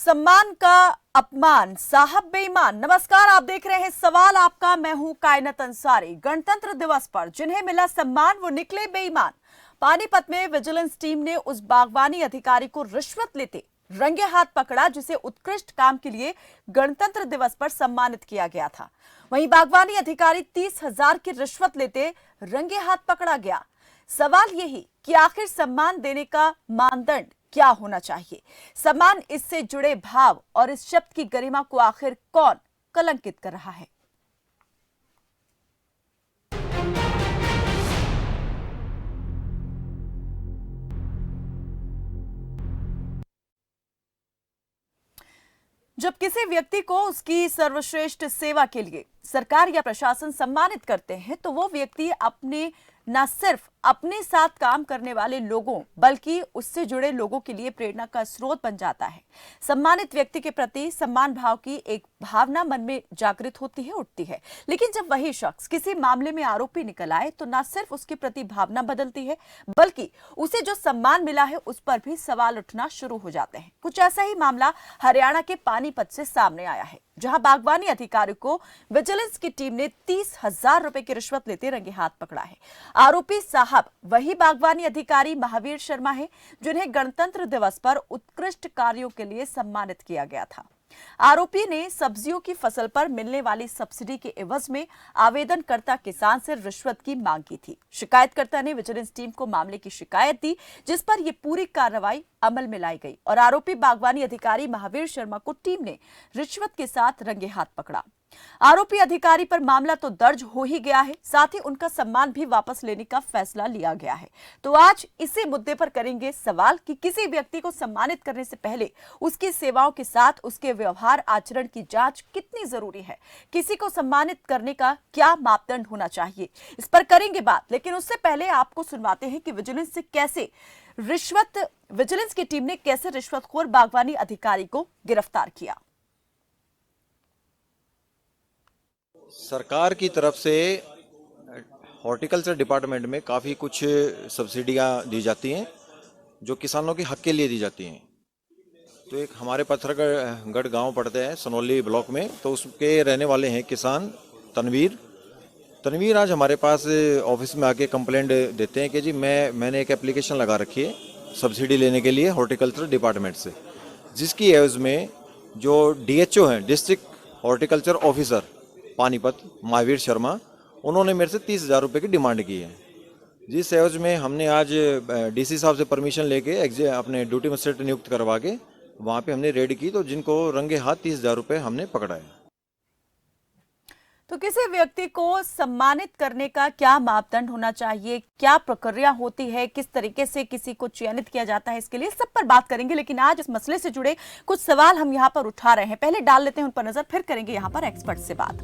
सम्मान का अपमान, साहब बेईमान। नमस्कार, आप देख रहे हैं सवाल आपका। मैं हूं कायनात अंसारी। गणतंत्र दिवस पर जिन्हें मिला सम्मान वो निकले बेईमान। पानीपत में विजिलेंस टीम ने उस बागवानी अधिकारी को रिश्वत लेते रंगे हाथ पकड़ा जिसे उत्कृष्ट काम के लिए गणतंत्र दिवस पर सम्मानित किया गया था। वहीं बागवानी अधिकारी 30,000 की रिश्वत लेते रंगे हाथ पकड़ा गया। सवाल यही कि आखिर सम्मान देने का मानदंड क्या होना चाहिए? सम्मान इससे जुड़े भाव और इस शब्द की गरिमा को आखिर कौन कलंकित कर रहा है? जब किसी व्यक्ति को उसकी सर्वश्रेष्ठ सेवा के लिए सरकार या प्रशासन सम्मानित करते हैं तो वो व्यक्ति अपने न सिर्फ अपने साथ काम करने वाले लोगों बल्कि उससे जुड़े लोगों के लिए प्रेरणा का स्रोत बन जाता है। सम्मानित व्यक्ति के प्रति सम्मान भाव की एक भावना मन में जागृत होती है, उठती है। लेकिन जब वही शख्स किसी मामले में आरोपी निकल आए तो न सिर्फ उसके प्रति भावना बदलती है बल्कि उसे जो सम्मान मिला है उस पर भी सवाल उठना शुरू हो जाते हैं। कुछ ऐसा ही मामला हरियाणा के पानीपत से सामने आया है, जहां बागवानी अधिकारी को विजिलेंस की टीम ने 30,000 रुपए की रिश्वत लेते रंगे हाथ पकड़ा है। आरोपी साहब वही बागवानी अधिकारी महावीर शर्मा है जिन्हें गणतंत्र दिवस पर उत्कृष्ट कार्यों के लिए सम्मानित किया गया था। आरोपी ने सब्जियों की फसल पर मिलने वाली सब्सिडी के एवज में आवेदनकर्ता किसान से रिश्वत की मांग की थी। शिकायतकर्ता ने विजिलेंस टीम को मामले की शिकायत दी, जिस पर यह पूरी कार्रवाई अमल में लाई गई और आरोपी बागवानी अधिकारी महावीर शर्मा को टीम ने रिश्वत के साथ रंगे हाथ पकड़ा। आरोपी अधिकारी पर मामला तो दर्ज हो ही गया है, साथ ही उनका सम्मान भी वापस लेने का फैसला लिया गया है। तो आज इसी मुद्दे पर करेंगे सवाल कि किसी व्यक्ति को सम्मानित करने से पहले उसकी सेवाओं के साथ उसके व्यवहार आचरण की जांच कितनी जरूरी है। किसी को सम्मानित करने का क्या मापदंड होना चाहिए, इस पर करेंगे बात। लेकिन उससे पहले आपको सुनवाते हैं कि विजिलेंस की टीम ने कैसे रिश्वतखोर बागवानी अधिकारी को गिरफ्तार किया। सरकार की तरफ से हॉर्टिकल्चर डिपार्टमेंट में काफ़ी कुछ सब्सिडियां दी जाती हैं जो किसानों के हक के लिए दी जाती हैं। तो एक हमारे पत्थरगढ़ गांव पड़ते हैं सनौली ब्लॉक में, तो उसके रहने वाले हैं किसान तनवीर आज हमारे पास ऑफिस में आके कंप्लेंट देते हैं कि जी मैंने एक एप्लीकेशन लगा रखी है सब्सिडी लेने के लिए हॉर्टिकल्चर डिपार्टमेंट से, जिसकी एवज में जो DHO हैं, district horticulture officer Panipat Mahavir Sharma, उन्होंने मेरे से 30,000 रुपये की डिमांड की है। जिस एवज में हमने आज DC साहब से परमिशन लेके अपने ड्यूटी मजिस्ट्रेट नियुक्त करवा के वहाँ पे हमने रेड की, तो जिनको रंगे हाथ 30,000 रुपये हमने पकड़ा है। तो किसी व्यक्ति को सम्मानित करने का क्या मापदंड होना चाहिए, क्या प्रक्रिया होती है, किस तरीके से किसी को चयनित किया जाता है, इसके लिए सब पर बात करेंगे। लेकिन आज इस मसले से जुड़े कुछ सवाल हम यहाँ पर उठा रहे हैं, पहले डाल लेते हैं उन पर नजर, फिर करेंगे यहाँ पर एक्सपर्ट से बात।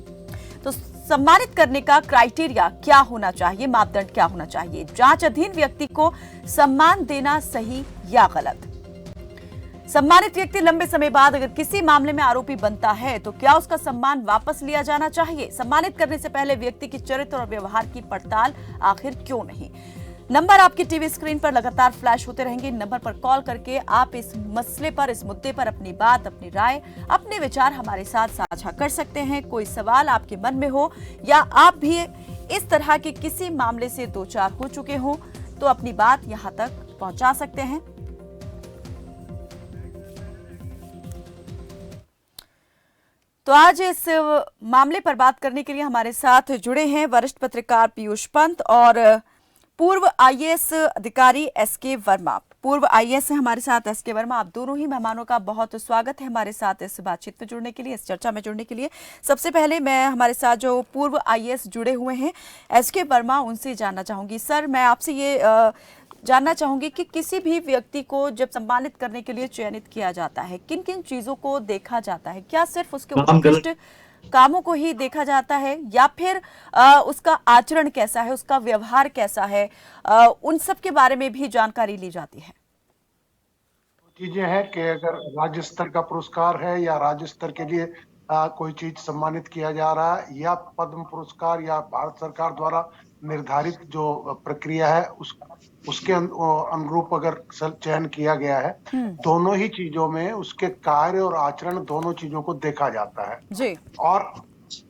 तो सम्मानित करने का क्राइटेरिया क्या होना चाहिए, मापदंड क्या होना चाहिए? जांच अधीन व्यक्ति को सम्मान देना सही या गलत? सम्मानित व्यक्ति लंबे समय बाद अगर किसी मामले में आरोपी बनता है तो क्या उसका सम्मान वापस लिया जाना चाहिए? सम्मानित करने से पहले व्यक्ति की चरित्र और व्यवहार की पड़ताल आखिर क्यों नहीं? नंबर आपकी टीवी स्क्रीन पर लगातार फ्लैश होते रहेंगे। इन नंबर पर कॉल करके आप इस मसले पर, इस मुद्दे पर अपनी बात, अपनी राय, अपने विचार हमारे साथ साझा कर सकते हैं। कोई सवाल आपके मन में हो या आप भी इस तरह के किसी मामले से दो चार हो चुके हो तो अपनी बात यहां तक पहुंचा सकते हैं। तो आज इस मामले पर बात करने के लिए हमारे साथ जुड़े हैं वरिष्ठ पत्रकार पीयूष पंत और पूर्व IAS अधिकारी SK वर्मा। पूर्व IAS हैं हमारे साथ SK वर्मा। आप दोनों ही मेहमानों का बहुत स्वागत है हमारे साथ इस बातचीत में जुड़ने के लिए, इस चर्चा में जुड़ने के लिए। सबसे पहले मैं हमारे साथ जो पूर्व IAS जुड़े हुए हैं SK वर्मा, उनसे जानना चाहूंगी। सर, मैं आपसे ये जानना चाहूंगी कि किसी भी व्यक्ति को जब सम्मानित करने के लिए चयनित किया जाता है, किन किन चीजों को देखा जाता है? क्या सिर्फ उसके उत्कृष्ट कामों को ही देखा जाता है या फिर उसका आचरण कैसा है, उसका व्यवहार कैसा है, उन सब के बारे में भी जानकारी ली जाती है? चीजें हैं कि अगर राज्य स्तर का पुरस्कार है या राज्य स्तर के लिए कोई चीज सम्मानित किया जा रहा है या पद्म पुरस्कार या भारत सरकार द्वारा निर्धारित जो प्रक्रिया है उसके अनुरूप अगर चयन किया गया है, दोनों ही चीजों में उसके कार्य और आचरण दोनों चीजों को देखा जाता है। जी। और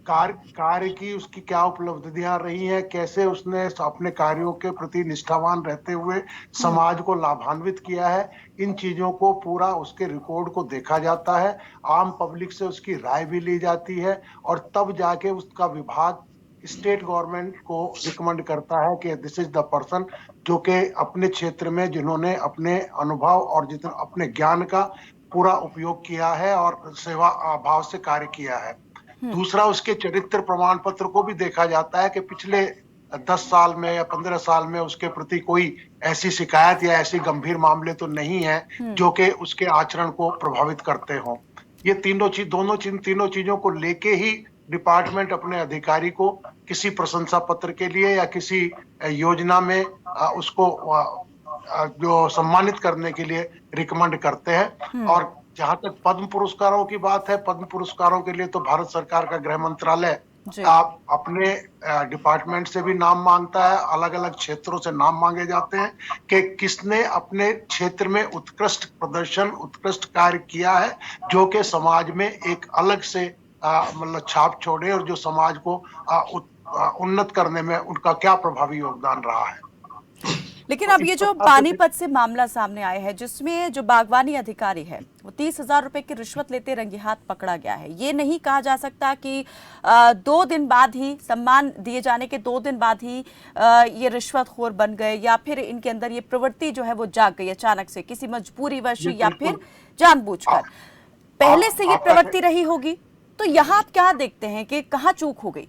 कार्य की उसकी क्या उपलब्धियां रही हैं, कैसे उसने अपने कार्यों के प्रति निष्ठावान रहते हुए समाज को लाभान्वित किया है, इन चीजों को पूरा उसके रिकॉर्ड को देखा जाता है। आम पब्लिक से उसकी राय भी ली जाती है और तब जाके उसका विभाग स्टेट गवर्नमेंट को रिकमेंड करता है कि दिस इज द पर्सन जो कि अपने क्षेत्र में जिन्होंने अपने अनुभव और जितना अपने ज्ञान का पूरा उपयोग किया है और सेवा भाव से कार्य किया है। दूसरा, उसके चरित्र प्रमाण पत्र को भी देखा जाता है कि पिछले 10 साल में या 15 साल में उसके प्रति कोई ऐसी शिकायत या ऐसी गंभीर मामले तो नहीं है जो कि उसके आचरण को प्रभावित करते हों। ये तीनों चीजों को लेके ही डिपार्टमेंट अपने अधिकारी को किसी प्रशंसा पत्र के लिए या किसी योजना में उसको जो सम्मानित करने के लिए रिकमेंड करते हैं। और जहां तक पद्म पुरस्कारों की बात है, पद्म पुरस्कारों के लिए तो भारत सरकार का गृह मंत्रालय आप अपने डिपार्टमेंट से भी नाम मांगता है, अलग अलग क्षेत्रों से नाम मांगे जाते हैं कि किसने अपने क्षेत्र में उत्कृष्ट प्रदर्शन, उत्कृष्ट कार्य किया है जो कि समाज में एक अलग से मतलब छाप छोड़े और जो समाज को उन्नत करने में उनका क्या प्रभावी योगदान रहा है। लेकिन अब ये जो पानीपत से मामला सामने आया है जिसमें जो बागवानी अधिकारी है वो 30,000 रुपए की रिश्वत लेते रंगे हाथ पकड़ा गया है, ये नहीं कहा जा सकता कि 2 दिन बाद ही, सम्मान दिए जाने के 2 दिन बाद ही ये रिश्वतखोर बन गए, या फिर इनके अंदर ये प्रवृत्ति जो है वो जाग गई अचानक से किसी मजबूरीवश या फिर जानबूझकर? पहले से ये प्रवृत्ति रही होगी, तो यहाँ आप क्या देखते हैं कि कहाँ चूक हो गई?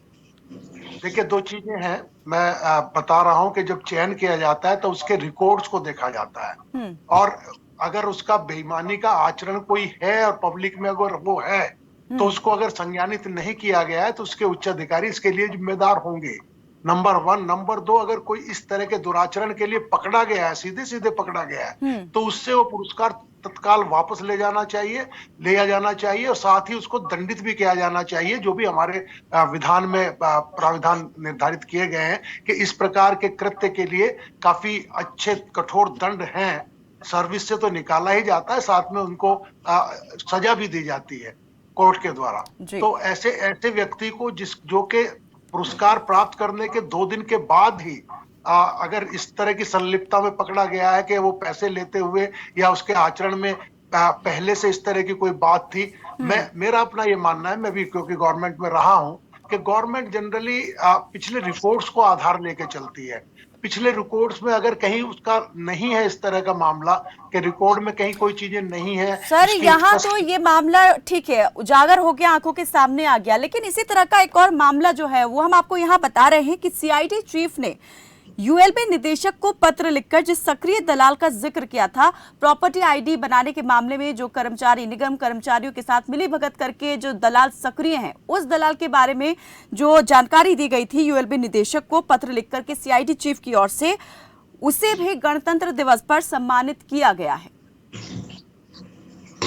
देखिए, 2 चीजें हैं। मैं बता रहा हूं कि जब चयन किया जाता है तो उसके रिकॉर्ड्स को देखा जाता है और अगर उसका बेईमानी का आचरण कोई है और पब्लिक में अगर वो है तो उसको अगर संज्ञानित नहीं किया गया है तो उसके उच्च अधिकारी इसके लिए जिम्मेदार होंगे, नंबर 1। नंबर 2, अगर कोई इस तरह के दुराचरण के लिए पकड़ा गया है, सीधे सीधे पकड़ा गया है, तो उससे वो पुरस्कार तत्काल वापस लिया जाना चाहिए और साथ ही उसको दंडित भी किया जाना चाहिए, जो भी हमारे विधान में प्राविधान निर्धारित किए गए हैं कि इस प्रकार के कृत्य के लिए काफी अच्छे कठोर दंड हैं। सर्विस से तो निकाला ही जाता है, साथ में उनको सजा भी दी जाती है कोर्ट के द्वारा। तो ऐसे व्यक्ति को जो के पुरस्कार प्राप्त करने के 2 दिन के बाद ही अगर इस तरह की संलिप्तता में पकड़ा गया है कि वो पैसे लेते हुए या उसके आचरण में पहले से इस तरह की कोई बात थी, मेरा अपना ये मानना है, मैं भी क्योंकि गवर्नमेंट में रहा हूं, कि गवर्नमेंट जनरली पिछले रिपोर्ट्स को आधार लेके चलती है। पिछले रिकॉर्ड्स में अगर कहीं उसका नहीं है इस तरह का मामला कि रिकॉर्ड में कहीं कोई चीजें नहीं है सर, यहाँ तो ये मामला ठीक है उजागर हो गया, आंखों के सामने आ गया, लेकिन इसी तरह का एक और मामला जो है वो हम आपको यहाँ बता रहे हैं कि सीआईडी चीफ ने यूएलबी निदेशक को पत्र लिखकर जिस सक्रिय दलाल का जिक्र किया था, प्रॉपर्टी आईडी बनाने के मामले में जो कर्मचारी, निगम कर्मचारियों के साथ मिलीभगत करके जो दलाल सक्रिय हैं, उस दलाल के बारे में जो जानकारी दी गई थी यूएलबी निदेशक को पत्र लिखकर के सीआईडी चीफ की ओर से, उसे भी गणतंत्र दिवस पर सम्मानित किया गया है।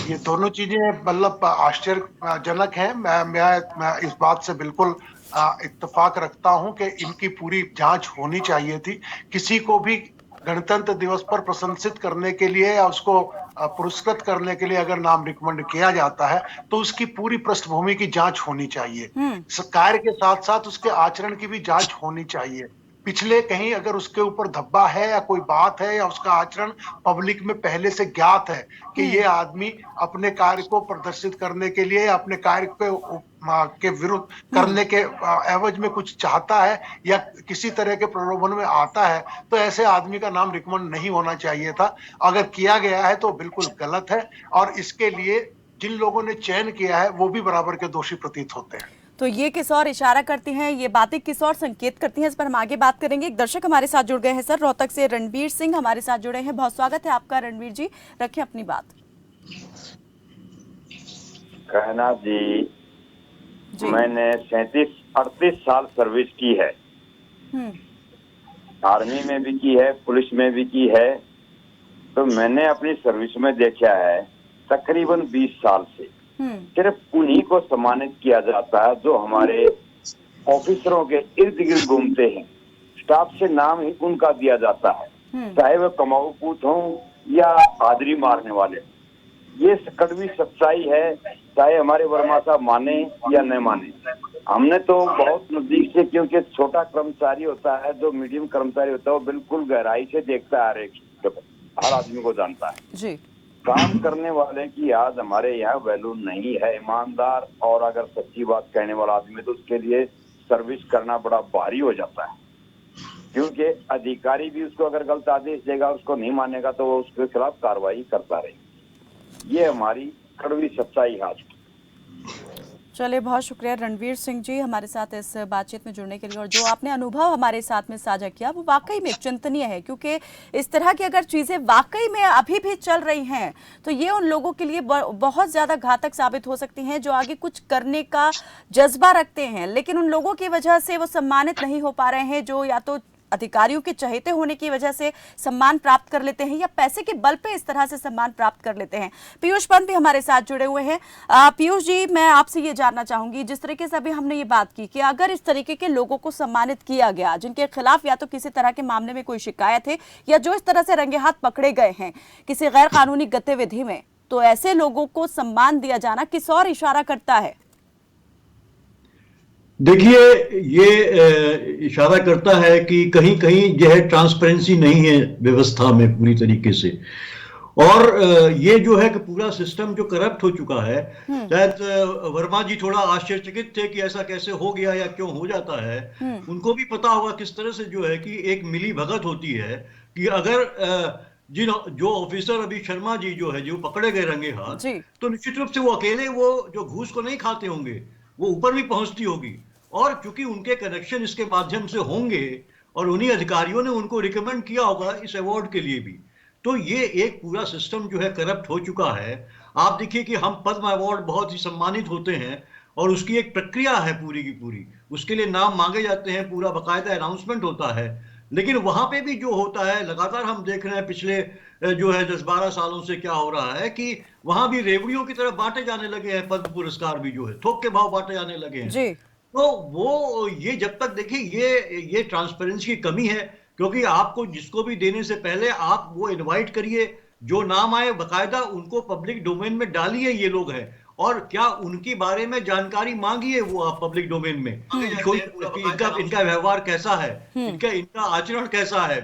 ये दोनों चीजें मतलब आश्चर्यजनक हैं। मैं इस बात से बिल्कुल इत्तेफाक रखता हूं कि इनकी पूरी जांच होनी चाहिए थी। किसी को भी गणतंत्र दिवस पर प्रशंसित करने के लिए या उसको पुरस्कृत करने के लिए अगर नाम रिकमेंड किया जाता है तो उसकी पूरी पृष्ठभूमि की जांच होनी चाहिए। कार्य के साथ साथ उसके आचरण की भी जांच होनी चाहिए। पिछले कहीं अगर उसके ऊपर धब्बा है या कोई बात है या उसका आचरण पब्लिक में पहले से ज्ञात है कि ये आदमी अपने कार्य को प्रदर्शित करने के लिए अपने कार्य के विरुद्ध करने के एवज में कुछ चाहता है या किसी तरह के प्रलोभन में आता है, तो ऐसे आदमी का नाम रिकमेंड नहीं होना चाहिए था। अगर किया गया है तो बिल्कुल गलत है और इसके लिए जिन लोगों ने चयन किया है वो भी बराबर के दोषी प्रतीत होते हैं। तो ये किस और इशारा करती हैं, ये बातें किस और संकेत करती हैं, इस पर हम आगे बात करेंगे। एक दर्शक हमारे साथ जुड़ गए हैं सर, रोहतक से रणवीर सिंह हमारे साथ जुड़े हैं। बहुत स्वागत है आपका रणवीर जी, रखिए अपनी बात। कहना जी, मैंने 37-38 साल सर्विस की है, आर्मी में भी की है, पुलिस में भी की है। तो मैंने अपनी सर्विस में देखा है तकरीबन 20 साल से सिर्फ उन्हीं को सम्मानित किया जाता है जो हमारे ऑफिसरों के इर्द गिर्द घूमते हैं। स्टाफ से नाम ही उनका दिया जाता है। चाहे वह कमाऊ पूत हो या आदरी मारने वाले। ये कड़वी सच्चाई है, चाहे हमारे वर्मा साहब माने या न माने। हमने तो बहुत नजदीक से, क्योंकि छोटा कर्मचारी होता है, जो मीडियम कर्मचारी होता है, वो बिल्कुल गहराई से देखता है, हर आदमी को जानता है जी। काम करने वाले की आज हमारे यहाँ वैल्यू नहीं है। ईमानदार और अगर सच्ची बात कहने वाला आदमी तो उसके लिए सर्विस करना बड़ा भारी हो जाता है, क्योंकि अधिकारी भी उसको अगर गलत आदेश देगा, उसको नहीं मानेगा, तो वो उसके खिलाफ कार्रवाई करता रहेगा। ये हमारी कड़वी सच्चाई है आज की। चलिए, बहुत शुक्रिया रणवीर सिंह जी हमारे साथ इस बातचीत में जुड़ने के लिए, और जो आपने अनुभव हमारे साथ में साझा किया वो वाकई में चिंतनीय है, क्योंकि इस तरह की अगर चीज़ें वाकई में अभी भी चल रही हैं तो ये उन लोगों के लिए बहुत ज़्यादा घातक साबित हो सकती हैं जो आगे कुछ करने का जज्बा रखते हैं, लेकिन उन लोगों की वजह से वो सम्मानित नहीं हो पा रहे हैं, जो या तो अधिकारियों के चहेते होने की वजह से सम्मान प्राप्त कर लेते हैं या पैसे के बल पे इस तरह से सम्मान प्राप्त कर लेते हैं। पीयूष पंत भी हमारे साथ जुड़े हुए हैं। पीयूष जी, मैं आपसे ये जानना चाहूंगी, जिस तरीके से अभी हमने ये बात की कि अगर इस तरीके के लोगों को सम्मानित किया गया, जिनके खिलाफ या तो किसी तरह के मामले में कोई शिकायत है या जो इस तरह से रंगे हाथ पकड़े गए हैं किसी गैर कानूनी गतिविधि में, तो ऐसे लोगों को सम्मान दिया जाना किस और इशारा करता है? देखिए, ये इशारा करता है कि कहीं कहीं जो है ट्रांसपेरेंसी नहीं है व्यवस्था में पूरी तरीके से, और ये जो है कि पूरा सिस्टम जो करप्ट हो चुका है। शायद वर्मा जी थोड़ा आश्चर्यचकित थे कि ऐसा कैसे हो गया या क्यों हो जाता है। उनको भी पता होगा किस तरह से जो है कि एक मिली भगत होती है कि अगर जो ऑफिसर अभी शर्मा जी जो है जो पकड़े गए रंगे हाथ, तो निश्चित रूप से वो अकेले वो जो घूस को नहीं खाते होंगे, वो ऊपर भी पहुंचती होगी, और चूंकि उनके कनेक्शन इसके माध्यम से होंगे और उन्हीं अधिकारियों ने उनको रिकमेंड किया होगा इस अवार्ड के लिए भी, तो ये एक पूरा सिस्टम जो है करप्ट हो चुका है। आप देखिए कि हम पद्म अवार्ड बहुत ही सम्मानित होते हैं और उसकी एक प्रक्रिया है पूरी की पूरी, उसके लिए नाम मांगे जाते हैं, पूरा बाकायदा अनाउंसमेंट होता है, लेकिन वहां पे भी जो होता है लगातार हम देख रहे हैं पिछले जो है 10-12 सालों से क्या हो रहा है कि वहां भी रेवड़ियों की तरफ बांटे जाने लगे हैं पद्म पुरस्कार भी, जो है थोक के भाव बांटे जाने लगे हैं जी। तो वो ये जब तक देखिए ये ट्रांसपेरेंसी की कमी है, क्योंकि आपको जिसको भी देने से पहले आप वो इनवाइट करिए, जो नाम आए बकायदा उनको पब्लिक डोमेन में डालिए ये लोग हैं, और क्या उनके बारे में जानकारी मांगिए वो आप पब्लिक डोमेन में, कोई इनका व्यवहार कैसा है, इनका आचरण कैसा है,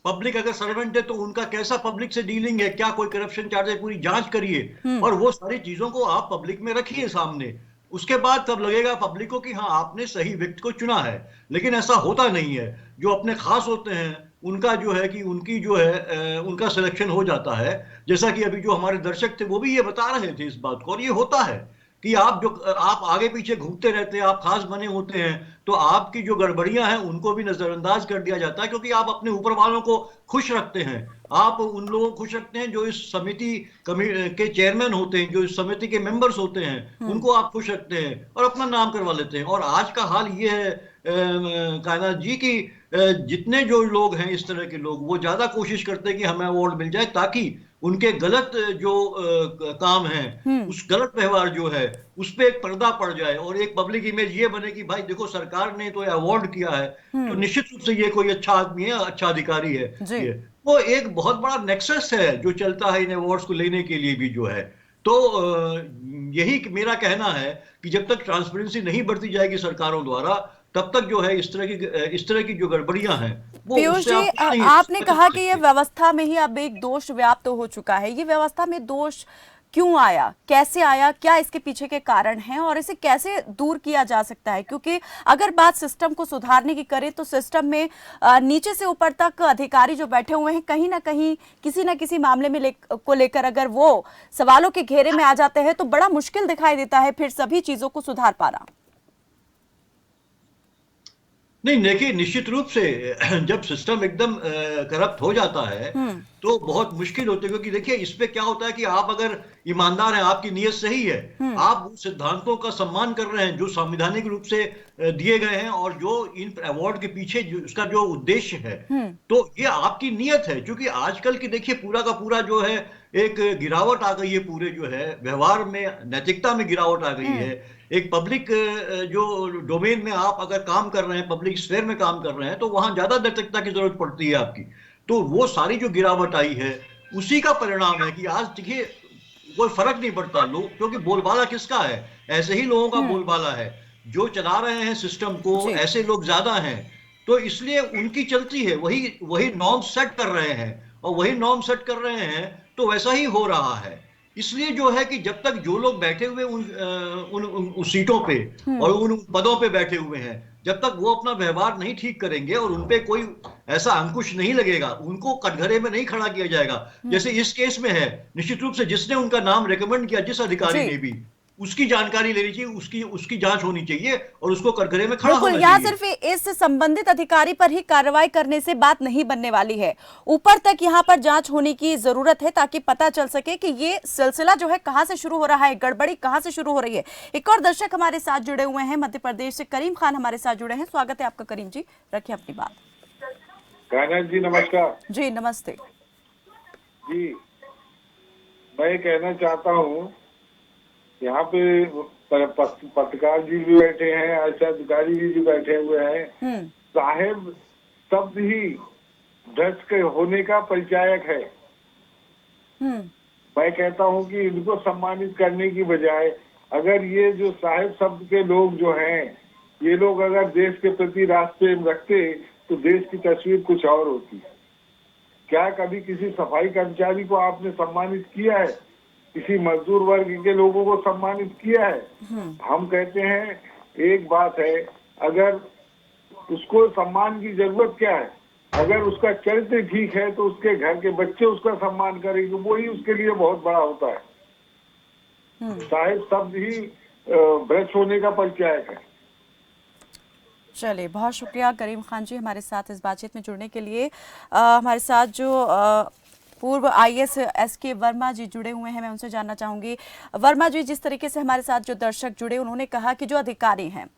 पब्लिक अगर सर्वेंट है तो उनका कैसा पब्लिक से डीलिंग है, क्या कोई करप्शन चार्ज है, पूरी जांच करिए और वो सारी चीजों को आप पब्लिक में रखिए सामने। उसके बाद तब लगेगा पब्लिक को कि हाँ आपने सही व्यक्ति को चुना है। लेकिन ऐसा होता नहीं है, जो अपने खास होते हैं उनका जो है कि उनकी जो है उनका सिलेक्शन हो जाता है। जैसा कि अभी जो हमारे दर्शक थे वो भी ये बता रहे थे इस बात को, और ये होता है कि आप आगे पीछे घूमते रहते हैं, आप खास बने होते हैं, तो आपकी जो गड़बड़ियां हैं उनको भी नजरअंदाज कर दिया जाता है, क्योंकि आप अपने ऊपर वालों को खुश रखते हैं, आप उन लोगों को खुश रखते हैं जो इस समिति के चेयरमैन होते हैं, जो इस समिति के मेंबर्स होते हैं, उनको आप खुश रखते हैं और अपना नाम करवा लेते हैं। और आज का हाल ये है कायनात जी की जितने जो लोग हैं इस तरह के लोग, वो ज्यादा कोशिश करते हैं कि हमें अवार्ड मिल जाए ताकि उनके गलत जो काम है, उस गलत व्यवहार जो है उस पे एक पर्दा पड़ जाए और एक पब्लिक इमेज ये बने कि भाई देखो सरकार ने तो अवार्ड किया है, तो निश्चित रूप से ये कोई अच्छा आदमी है, अच्छा अधिकारी है। वो एक बहुत बड़ा नेक्सस है जो चलता है इन अवार्ड्स को लेने के लिए भी जो है। तो यही मेरा कहना है कि जब तक ट्रांसपेरेंसी नहीं बढ़ती जाएगी सरकारों द्वारा, तब तक जो है इस तरह की जो गड़बड़ियां हैं। पीयूष जी, आपने कहा कि ये व्यवस्था में ही अब एक दोष व्याप्त हो चुका है। ये व्यवस्था में दोष क्यों आया, कैसे आया, क्या इसके पीछे के कारण हैं और इसे कैसे दूर किया जा सकता है? क्योंकि अगर बात सिस्टम को सुधारने की करें तो सिस्टम में नीचे से ऊपर तक अधिकारी जो बैठे हुए हैं, कहीं ना कहीं किसी ना किसी मामले में को लेकर अगर वो सवालों के घेरे में आ जाते हैं तो बड़ा मुश्किल दिखाई देता है फिर सभी चीजों को सुधार पाना। नहीं, देखिए निश्चित रूप से जब सिस्टम एकदम करप्ट हो जाता है तो बहुत मुश्किल होती है, क्योंकि देखिए इसमें क्या होता है कि आप अगर ईमानदार हैं, आपकी नीयत सही है, आप उन सिद्धांतों का सम्मान कर रहे हैं जो संवैधानिक रूप से दिए गए हैं और जो इन अवार्ड के पीछे उसका जो उद्देश्य है, तो ये आपकी नीयत है। क्योंकि आजकल की देखिए पूरा का पूरा जो है एक गिरावट आ गई है, पूरे जो है व्यवहार में, नैतिकता में गिरावट आ गई है। एक पब्लिक जो डोमेन में आप अगर काम कर रहे हैं, पब्लिक स्फेयर में काम कर रहे हैं, तो वहां ज्यादा नैतिकता की जरूरत पड़ती है आपकी। तो वो सारी जो गिरावट आई है उसी का परिणाम है कि आज देखिए कोई फर्क नहीं पड़ता लोग, क्योंकि बोलबाला किसका है, ऐसे ही लोगों का बोलबाला है, जो चला रहे हैं सिस्टम को जी। ऐसे लोग ज्यादा हैं, तो इसलिए उनकी चलती है, वही वही नॉर्म सेट कर रहे हैं, और वही नॉर्म सेट कर रहे हैं तो वैसा ही हो रहा है। इसलिए जो है कि जब तक जो लोग बैठे हुए उन सीटों पे और उन पदों पे बैठे हुए हैं, जब तक वो अपना व्यवहार नहीं ठीक करेंगे और उनपे कोई ऐसा अंकुश नहीं लगेगा, उनको कटघरे में नहीं खड़ा किया जाएगा, जैसे इस केस में है, निश्चित रूप से जिसने उनका नाम रेकमेंड किया, जिस अधिकारी जी। ने भी, उसकी जानकारी लेनी चाहिए, उसकी जांच होनी चाहिए और उसको कटघरे में खड़ा बिल्कुल, होना यहाँ चाहिए। सिर्फ इस संबंधित अधिकारी पर ही कार्रवाई करने से बात नहीं बनने वाली है, ऊपर तक यहाँ पर जांच होने की जरूरत है ताकि पता चल सके कि ये सिलसिला जो है कहाँ से शुरू हो रहा है, गड़बड़ी कहाँ से शुरू हो रही है। एक और दर्शक हमारे साथ जुड़े हुए हैं, मध्य प्रदेश से करीम खान हमारे साथ जुड़े हैं। स्वागत है आपका करीम जी, रखिए अपनी बात। कायनात जी नमस्कार। जी नमस्ते। जी मैं कहना चाहता हूँ, यहाँ पे पत्रकार जी भी बैठे हैं, ऐसे अधिकारी जी भी बैठे हुए हैं, साहेब शब्द ही भ्रष्ट के होने का परिचायक है। मैं कहता हूँ कि इनको सम्मानित करने की बजाय अगर ये जो साहेब शब्द के लोग जो हैं, ये लोग अगर देश के प्रति राष्ट्र रखते तो देश की तस्वीर कुछ और होती। क्या कभी किसी सफाई कर्मचारी को आपने सम्मानित किया है? किसी मजदूर वर्ग के लोगों को सम्मानित किया है? हम कहते हैं एक बात है, अगर उसको सम्मान की जरूरत क्या है, अगर उसका चरित्र ठीक है तो उसके घर के बच्चे उसका सम्मान करेंगे, वही उसके लिए बहुत बड़ा होता है। साहेब शब्द ही भ्रष्ट होने का परिचायक है। चलिए, बहुत शुक्रिया करीम खान जी हमारे साथ इस बातचीत में जुड़ने के लिए। हमारे साथ जो पूर्व आईएएस एसके वर्मा जी जुड़े हुए हैं, मैं उनसे जानना चाहूंगी। वर्मा जी, जिस तरीके से हमारे साथ जो दर्शक जुड़े, उन्होंने कहा कि जो अधिकारी हैं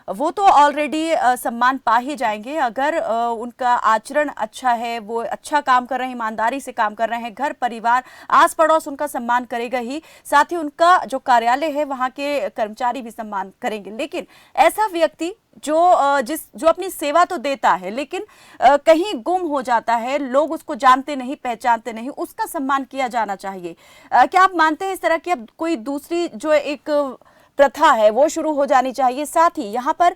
वो तो ऑलरेडी सम्मान पा ही जाएंगे अगर उनका आचरण अच्छा है, वो अच्छा काम कर रहे हैं, ईमानदारी से काम कर रहे हैं, घर परिवार आस पड़ोस उनका सम्मान करेगा ही, साथ ही उनका जो कार्यालय है वहाँ के कर्मचारी भी सम्मान करेंगे। लेकिन ऐसा व्यक्ति जो अपनी सेवा तो देता है लेकिन कहीं गुम हो जाता है, लोग उसको जानते नहीं, पहचानते नहीं, उसका सम्मान किया जाना चाहिए। क्या आप मानते हैं इस तरह की अब कोई दूसरी जो एक प्रथा है वो शुरू हो जानी चाहिए? साथ ही यहाँ पर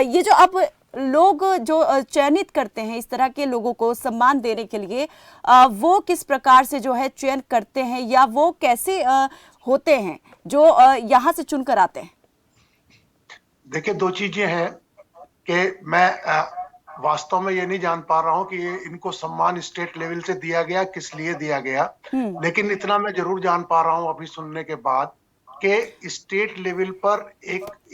ये जो अब लोग जो चयनित करते हैं इस तरह के लोगों को सम्मान देने के लिए, वो किस प्रकार से जो है चयन करते हैं, या वो कैसे होते हैं जो यहाँ से चुनकर आते हैं? देखिए, दो चीजें हैं कि मैं वास्तव में ये नहीं जान पा रहा हूं कि ये इनको सम्मान स्टेट लेवल से दिया गया, किस लिए दिया गया, लेकिन इतना मैं जरूर जान पा रहा हूं अभी सुनने के बाद कि स्टेट लेवल पर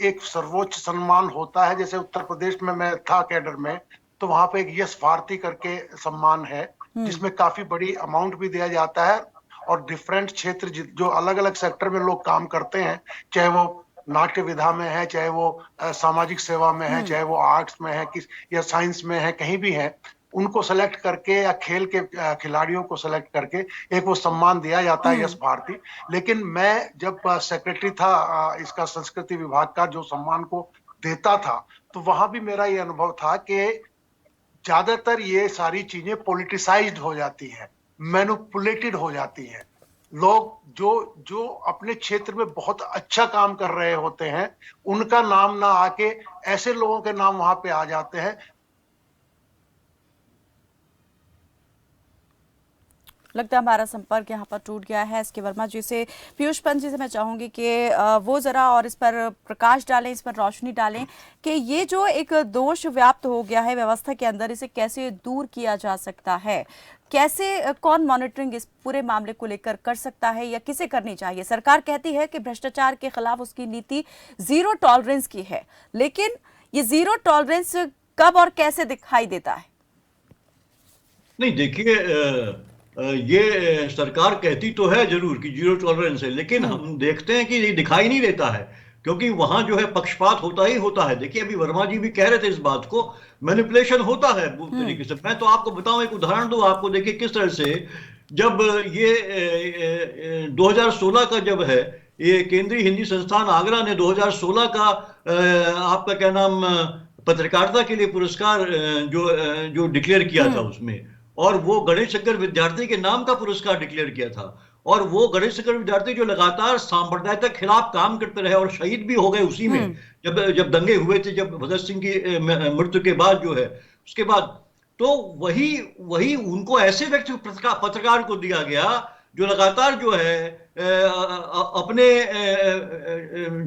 एक सर्वोच्च सम्मान होता है। जैसे उत्तर प्रदेश में मैं था कैडर में, तो वहां पे एक यश भारती करके सम्मान है जिसमें काफी बड़ी अमाउंट भी दिया जाता है, और डिफरेंट क्षेत्र जो अलग अलग सेक्टर में लोग काम करते हैं, चाहे वो नाट्य विधा में है, चाहे वो सामाजिक सेवा में है, चाहे वो आर्ट्स में है, या साइंस में है, कहीं भी है, उनको सेलेक्ट करके या खेल के खिलाड़ियों को सेलेक्ट करके एक वो सम्मान दिया जाता है, यश भारती। लेकिन मैं जब सेक्रेटरी था इसका संस्कृति विभाग का, जो सम्मान को देता था, तो वहां भी मेरा ये अनुभव था कि ज्यादातर ये सारी चीजें पॉलिटिसाइज्ड हो जाती हैं, मैनिपुलेटेड हो जाती हैं। लोग जो अपने क्षेत्र में बहुत अच्छा काम कर रहे होते हैं, उनका नाम ना आके ऐसे लोगों के नाम वहां पे आ जाते हैं। लगता है हमारा संपर्क यहाँ पर टूट गया है। एसके वर्मा जी से, पीयूष पंत जी से मैं चाहूंगी कि वो जरा और इस पर प्रकाश डालें, इस पर रोशनी डालें कि ये जो एक दोष व्याप्त हो गया है व्यवस्था के अंदर, इसे कैसे दूर किया जा सकता है, कैसे कौन मॉनिटरिंग इस पूरे मामले को लेकर कर सकता है या किसे करनी चाहिए? सरकार कहती है कि भ्रष्टाचार के खिलाफ उसकी नीति जीरो टॉलरेंस की है, लेकिन ये जीरो टॉलरेंस कब और कैसे दिखाई देता है? नहीं, देखिए, ये सरकार कहती तो है जरूर कि जीरो टॉलरेंस है, लेकिन हम देखते हैं कि ये दिखाई नहीं देता है, क्योंकि वहां जो है पक्षपात होता ही होता है। देखिए, अभी वर्मा जी भी कह रहे थे इस बात को, मैनिपुलेशन होता है पूरी तरीके से। मैं तो आपको बताऊं, एक उदाहरण दूं आपको, देखिए किस तरह से, जब ये 2016 का जब है, ये केंद्रीय हिंदी संस्थान आगरा ने 2016 का आपका क्या नाम पत्रकारिता के लिए पुरस्कार जो डिक्लेयर किया था, उसमें और वो गणेश शंकर विद्यार्थी के नाम का पुरस्कार डिक्लेयर किया था। और वो गणेश शंकर विद्यार्थी जो लगातार सांप्रदायिकता के खिलाफ काम करते रहे और शहीद भी हो गए उसी में, जब जब दंगे हुए थे, जब भगत सिंह की मृत्यु के बाद जो है, उसके बाद तो वही वही उनको ऐसे व्यक्ति पत्रकार को दिया गया जो लगातार जो है अपने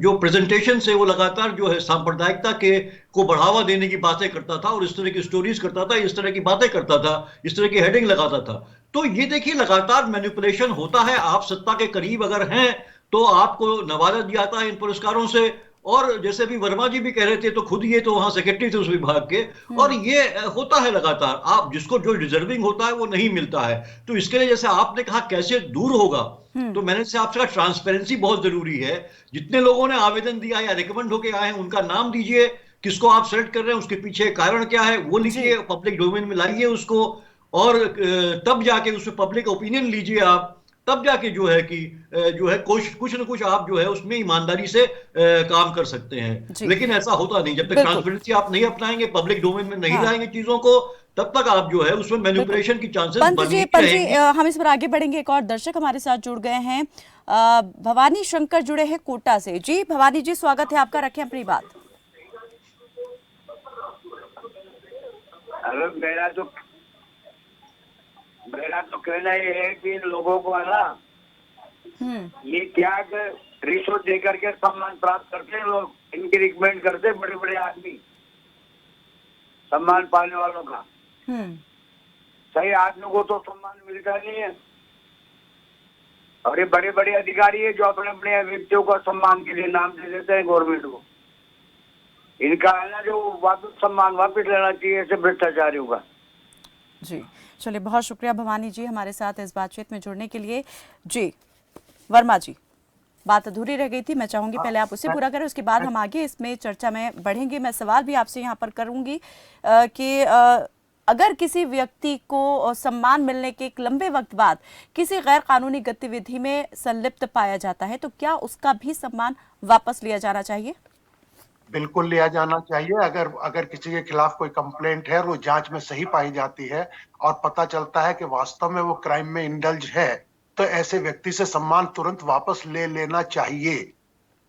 जो प्रेजेंटेशन से वो लगातार जो है सांप्रदायिकता के को बढ़ावा देने की बातें करता था और इस तरह की स्टोरीज करता था, इस तरह की बातें करता था, इस तरह की हेडिंग लगाता था। तो ये देखिए लगातार मैनिपुलेशन होता है। आप सत्ता के करीब अगर हैं तो आपको नवाजा दिया जाता है इन पुरस्कारों से, और जैसे भी वर्मा जी भी कह रहे थे तो खुद ये तो वहां सेक्रेटरी थे उस विभाग के, और ये होता है लगातार। आप जिसको जो डिजर्विंग होता है वो नहीं मिलता है। तो इसके लिए जैसे आपने कहा कैसे दूर होगा, तो मैंने से आपसे कहा ट्रांसपेरेंसी बहुत जरूरी है। जितने लोगों ने आवेदन दिया या रिकमेंड होके आए हैं उनका नाम दीजिए, किसको आप सेलेक्ट कर रहे हैं, उसके पीछे कारण क्या है वो लिखिए, पब्लिक डोमेन में लाइए उसको, और तब जाके उसमें पब्लिक ओपिनियन लीजिए आप, तब जाके जो है कि जो है कुछ न कुछ आप जो है उसमें ईमानदारी से काम कर सकते हैं। लेकिन ऐसा होता नहीं, जब तक ट्रांसपेरेंसी आप नहीं अपनाएंगे, पब्लिक डोमेन में नहीं लाएंगे चीजों को, तब तक आप जो है उसमें मैनिपुलेशन की चांसेस बनी रहेंगी। हम इस पर आगे बढ़ेंगे। एक और दर्शक हमारे साथ जुड़ गए हैं, भवानी शंकर जुड़े हैं कोटा से। जी भवानी जी, स्वागत है आपका, रखें अपनी बात। हेलो, मेरा तो कहना ये है कि इन लोगों को है ना, ये क्या रिश्वत दे करके सम्मान प्राप्त करते हैं लोग, इनकी रिकमेंड करते हैं बड़े बड़े आदमी सम्मान पाने वालों का। सही आदमी को तो सम्मान मिलता नहीं है, और ये बड़े बड़े अधिकारी है जो अपने अपने व्यक्तियों को सम्मान के लिए नाम दे देते हैं गवर्नमेंट को। इनका है ना जो वापस सम्मान वापस लेना चाहिए ऐसे भ्रष्टाचारियों का। जी चलिए, बहुत शुक्रिया भवानी जी हमारे साथ इस बातचीत में जुड़ने के लिए। जी वर्मा जी, बात अधूरी रह गई थी, मैं चाहूंगी पहले आप उसे पूरा करें, उसके बाद हम आगे इसमें चर्चा में बढ़ेंगे। मैं सवाल भी आपसे यहाँ पर करूंगी कि अगर किसी व्यक्ति को सम्मान मिलने के एक लंबे वक्त बाद किसी गैर कानूनी गतिविधि में संलिप्त पाया जाता है तो क्या उसका भी सम्मान वापस लिया जाना चाहिए? बिल्कुल लिया जाना चाहिए। अगर किसी के खिलाफ कोई कंप्लेंट है और वो जांच में सही पाई जाती है और पता चलता है कि वास्तव में वो क्राइम में इंडल्ज है, तो ऐसे व्यक्ति से सम्मान तुरंत वापस ले लेना चाहिए।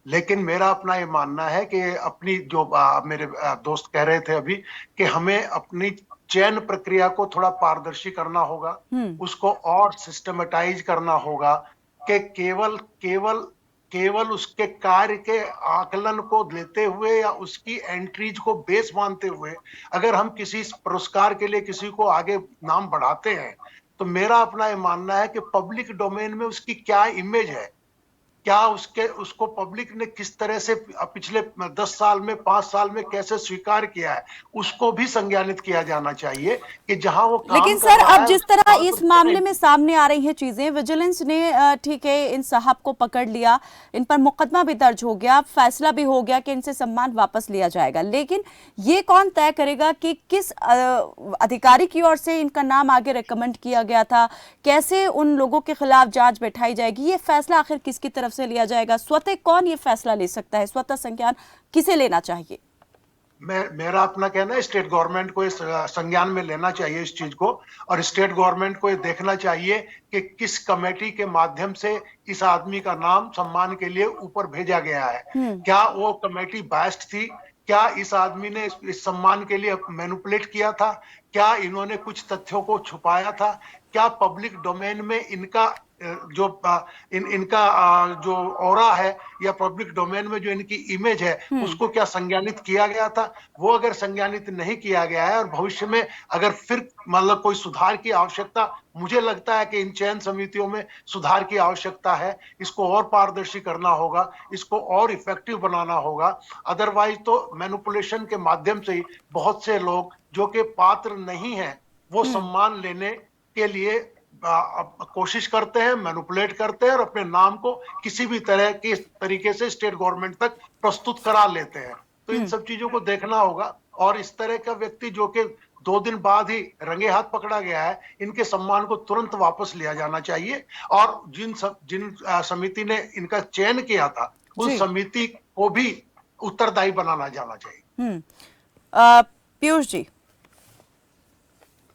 लेकिन मेरा अपना ये मानना है कि अपनी जो मेरे दोस्त कह रहे थे अभी कि हमें अपनी चयन प्रक्रिया को थोड़ा पारदर्शी करना होगा, उसको और सिस्टमेटाइज करना होगा कि केवल उसके कार्य के आकलन को लेते हुए या उसकी एंट्रीज को बेस मानते हुए अगर हम किसी पुरस्कार के लिए किसी को आगे नाम बढ़ाते हैं, तो मेरा अपना ये मानना है कि पब्लिक डोमेन में उसकी क्या इमेज है, क्या उसको पब्लिक ने किस तरह से पिछले 10 साल में 5 साल में कैसे स्वीकार किया है, उसको भी संज्ञानित किया जाना चाहिए कि जहां वो काम लेकिन सर अब जिस तरह इस मामले में सामने आ रही हैं चीजें, विजिलेंस ने ठीक है इन साहब को पकड़ लिया, इन पर मुकदमा भी दर्ज हो गया, फैसला भी हो गया कि इनसे सम्मान वापस लिया जाएगा, लेकिन ये कौन तय करेगा कि किस अधिकारी की ओर से इनका नाम आगे रिकमेंड किया गया था, कैसे उन लोगों के खिलाफ जांच बैठाई जाएगी, ये फैसला आखिर किसकी तरफ से लिया जाएगा? स्वतः कौन ये फैसला ले सकता है? स्वतः संज्ञान किसे लेना चाहिए? मेरा अपना कहना है स्टेट गवर्नमेंट को इस संज्ञान में लेना चाहिए इस चीज को, और स्टेट गवर्नमेंट को ये देखना चाहिए कि किस कमेटी के माध्यम से इस आदमी का नाम सम्मान के लिए ऊपर भेजा गया है। क्या वो कमेटी बायस्ड थी? क्या इस आदमी ने इस सम्मान के लिए मैनिपुलेट किया था? क्या इन्होंने कुछ तथ्यों को छुपाया था? क्या पब्लिक डोमेन में इनका जो ऑरा है या पब्लिक डोमेन में जो इनकी इमेज है उसको क्या संज्ञानित किया गया था? वो अगर संज्ञानित नहीं किया गया है और भविष्य में अगर फिर मतलब कोई सुधार की आवश्यकता, मुझे लगता है कि इन चयन समितियों में सुधार की आवश्यकता है, इसको और पारदर्शी करना होगा, इसको और इफेक्टिव बनाना होगा। अदरवाइज तो मैनिपुलेशन के माध्यम से ही बहुत से लोग जो कि पात्र नहीं है वो सम्मान लेने के लिए कोशिश करते हैं, मैनिपुलेट करते हैं और अपने नाम को किसी भी तरह के तरीके से स्टेट गवर्नमेंट तक प्रस्तुत करा लेते हैं। तो इन सब चीजों को देखना होगा, और इस तरह का व्यक्ति जो कि 2 दिन बाद ही रंगे हाथ पकड़ा गया है, इनके सम्मान को तुरंत वापस लिया जाना चाहिए, और जिन समिति ने इनका चयन किया था उस समिति को भी उत्तरदायी बनाना जाना चाहिए। पीयूष जी।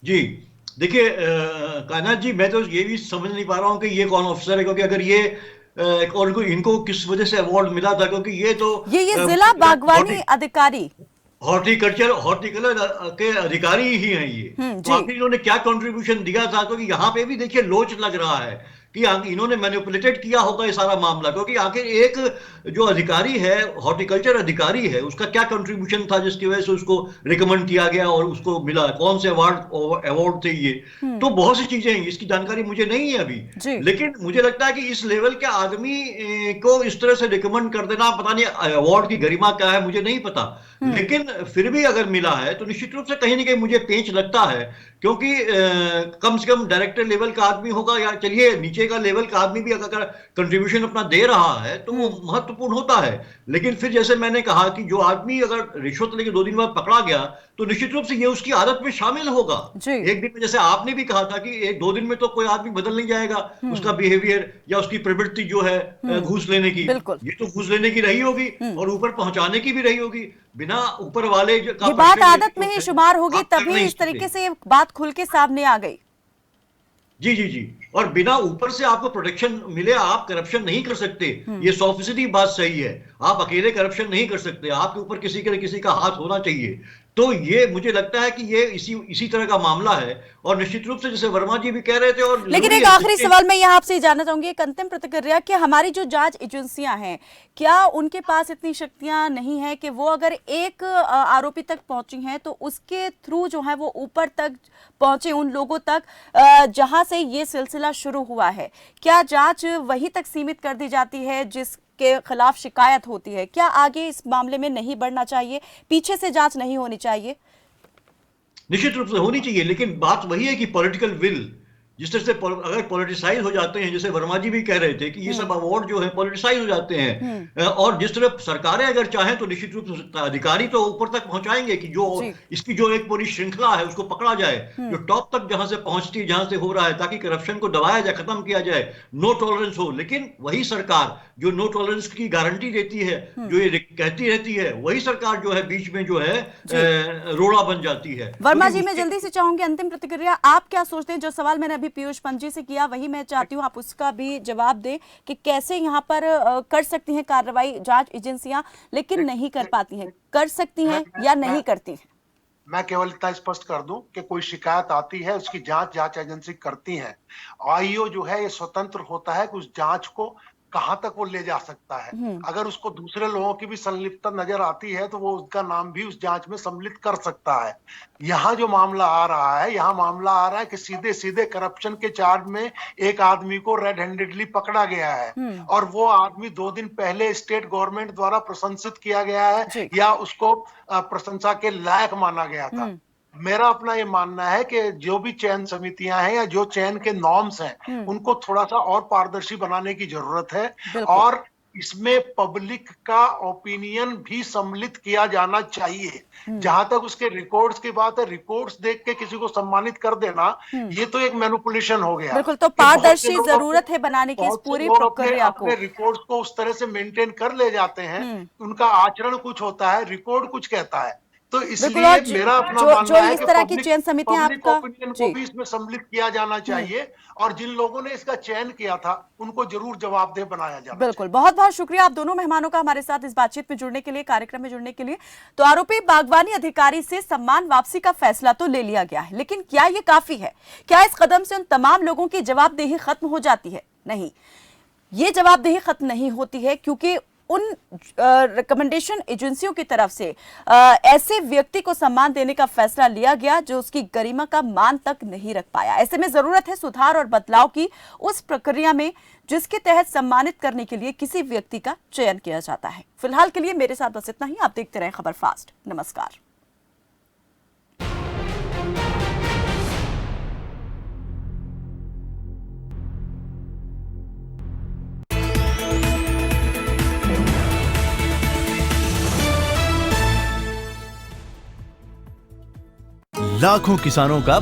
जी, देखिए कायनात जी, मैं तो ये भी समझ नहीं पा रहा हूँ कि ये कौन ऑफिसर है, क्योंकि अगर ये और इनको किस वजह से अवार्ड मिला था, क्योंकि ये तो ये जिला बागवानी अधिकारी हॉर्टिकल्चर के अधिकारी ही हैं ये। तो जी। आखिर इन्होंने क्या कंट्रीब्यूशन दिया था? क्योंकि यहाँ पे भी देखिए लोच लग रहा है कि इन्होंने मैनिपुलेटेड किया होगा ये सारा मामला, क्योंकि आखिर एक जो अधिकारी है, हॉर्टिकल्चर अधिकारी है, उसका क्या कंट्रीब्यूशन था जिसकी वजह से उसको रिकमेंड किया गया और उसको मिला? कौन से अवार्ड थे ये? तो बहुत सी चीजें हैं, इसकी जानकारी मुझे नहीं है अभी। जी। लेकिन मुझे लगता है कि इस लेवल के आदमी को इस तरह से रिकमेंड कर देना, पता नहीं अवार्ड की गरिमा क्या है, मुझे नहीं पता। लेकिन फिर भी अगर मिला है तो निश्चित रूप से कहीं ना कहीं मुझे पेंच लगता है, क्योंकि कम से कम डायरेक्टर लेवल का आदमी होगा, या चलिए नीचे का लेवल का आदमी भी अगर कंट्रीब्यूशन अपना दे रहा है तो वो महत्वपूर्ण होता है। लेकिन फिर जैसे मैंने कहा कि जो आदमी अगर रिश्वत लेके 2 दिन बाद पकड़ा गया तो निश्चित रूप से ये उसकी आदत में शामिल होगा। जी। एक दिन में, जैसे आपने भी कहा था कि 2 दिन में तो कोई आदमी बदल नहीं जाएगा, उसका बिहेवियर या उसकी प्रवृत्ति जो है घूस लेने की, बिल्कुल। ये तो घूस लेने की रही होगी और ऊपर पहुंचाने की भी रही होगी। बिना ऊपर वाले का ये बात पर्सनल आदत में ही शुमार होगी, आप कर तभी नहीं इस तरीके सकते। से ये बात खुल के सामने आ गई। जी जी जी। और बिना ऊपर से आपको प्रोटेक्शन मिले आप करप्शन नहीं कर सकते, ये 100% बात सही है। आप अकेले करप्शन नहीं कर सकते, आपके ऊपर किसी का हाथ होना चाहिए। तो ये मुझे लगता है कि ये इसी तरह का मामला है, और निश्चित रूप से जैसे वर्मा जी भी कह रहे थे। और लेकिन एक आखिरी सवाल मैं यहाँ आपसे जानना चाहूंगी, एक अंतिम प्रतिक्रिया, कि हमारी जो जांच एजेंसियां हैं, क्या उनके पास इतनी शक्तियां नहीं है कि वो अगर एक आरोपी तक पहुंची हैं तो उसके थ्रू जो है वो ऊपर तक पहुंचे, उन लोगों तक जहां से ये सिलसिला शुरू हुआ है? क्या जांच वहीं तक सीमित कर दी जाती है जिसके खिलाफ शिकायत होती है? क्या आगे इस मामले में नहीं बढ़ना चाहिए, पीछे से जांच नहीं होनी चाहिए? निश्चित रूप से होनी चाहिए, लेकिन बात वही है कि पॉलिटिकल विल, जिस तरह से अगर पॉलिटिसाइज हो जाते हैं, जैसे वर्मा जी भी कह रहे थे कि ये सब अवार्ड जो है पॉलिटिसाइज हो जाते हैं, और जिस तरह सरकारें अगर चाहें तो निश्चित रूप से अधिकारी तो ऊपर तक पहुंचाएंगे कि जो इसकी जो एक पूरी श्रृंखला है उसको पकड़ा जाए, जो टॉप तक जहां से पहुंचती है, जहां से हो रहा है, ताकि करप्शन को दबाया जाए, खत्म किया जाए, नो टॉलरेंस हो। लेकिन वही सरकार जो नो टॉलरेंस की गारंटी देती है, जो ये कहती रहती है, वही सरकार जो है बीच में जो है रोड़ा बन जाती है। वर्मा जी, मैं जल्दी से चाहूंगी अंतिम प्रतिक्रिया, आप क्या सोचते हैं? जो सवाल मैंने अभी पीयूष पंत जी से किया वही मैं चाहती हूँ आप उसका भी जवाब दें कि कैसे यहाँ पर कर सकती हैं कार्रवाई जांच एजेंसियां, लेकिन नहीं कर पाती हैं, कर सकती हैं या नहीं करती हैं? मैं केवल इतना स्पष्ट कर दूं कि कोई शिकायत आती है, उसकी जांच एजेंसी करती है। आईओ जो है ये स्वतंत्र होता है कि उस जांच को कहां तक वो ले जा सकता है। अगर उसको दूसरे लोगों की भी संलिप्तता नजर आती है तो वो उसका नाम भी उस जांच में सम्मिलित कर सकता है। यहाँ जो मामला आ रहा है, यहाँ मामला आ रहा है कि सीधे सीधे करप्शन के चार्ज में एक आदमी को रेड हैंडेडली पकड़ा गया है, और वो आदमी 2 दिन पहले स्टेट गवर्नमेंट द्वारा प्रशंसित किया गया है या उसको प्रशंसा के लायक माना गया था। मेरा अपना ये मानना है कि जो भी चयन समितियां हैं या जो चयन के नॉर्म्स हैं, उनको थोड़ा सा और पारदर्शी बनाने की जरूरत है, और इसमें पब्लिक का ओपिनियन भी सम्मिलित किया जाना चाहिए। जहां तक उसके रिकॉर्ड्स की बात है, रिकॉर्ड्स देख के किसी को सम्मानित कर देना, ये तो एक मैनिपुलेशन हो गया। बिल्कुल, तो पारदर्शी जरूरत है बनाने की इस पूरी प्रक्रिया को। अपने रिकॉर्ड्स को उस तरह से मेंटेन कर ले जाते हैं, उनका आचरण कुछ होता है, रिकॉर्ड कुछ कहता है। तो इसलिए मेरा अपना मानना है इस तरह की चयन समितियां आपका ओपिनियन को भी इसमें सम्मिलित किया जाना चाहिए, और जिन लोगों ने इसका चयन किया था उनको जरूर जवाबदेह बनाया जाए। बिल्कुल, बहुत बहुत शुक्रिया आप दोनों मेहमानों का हमारे साथ इस बातचीत में जुड़ने के लिए, कार्यक्रम में जुड़ने के लिए। तो आरोपी बागवानी अधिकारी से सम्मान वापसी का फैसला तो ले लिया गया है, लेकिन क्या ये काफी है? क्या इस कदम से उन तमाम लोगों की जवाबदेही खत्म हो जाती है? नहीं, ये जवाबदेही खत्म नहीं होती है, क्योंकि उन रिकमेंडेशन एजेंसियों की तरफ से ऐसे व्यक्ति को सम्मान देने का फैसला लिया गया जो उसकी गरिमा का मान तक नहीं रख पाया। ऐसे में जरूरत है सुधार और बदलाव की उस प्रक्रिया में जिसके तहत सम्मानित करने के लिए किसी व्यक्ति का चयन किया जाता है। फिलहाल के लिए मेरे साथ बस इतना ही। आप देखते रहें खबर फास्ट। नमस्कार। लाखों किसानों का